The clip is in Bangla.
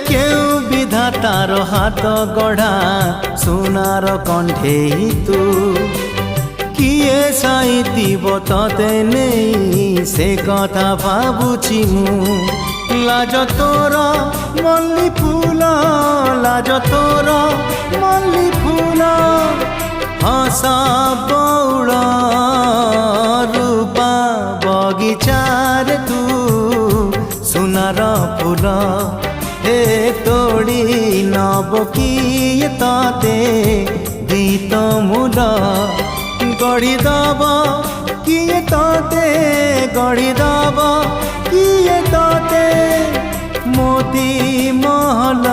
কেউ বিধাতার হাত গড়া সোনার কণ্ঠেই তু কিয়ে সাইতিব ততে নেই সে কথা ভাবুছি মু লাজ তোর মল্লি ফুল লাজ তোর মল্লি ফুল হস বৌড় রূপা বগিচার তু সোনার ফুল হে তোড়ি নব কিয়ে ততে গীত মূল গড়ি দব কিয়ে ততে গড়ি দব কিয়ে ততে মোতি মহল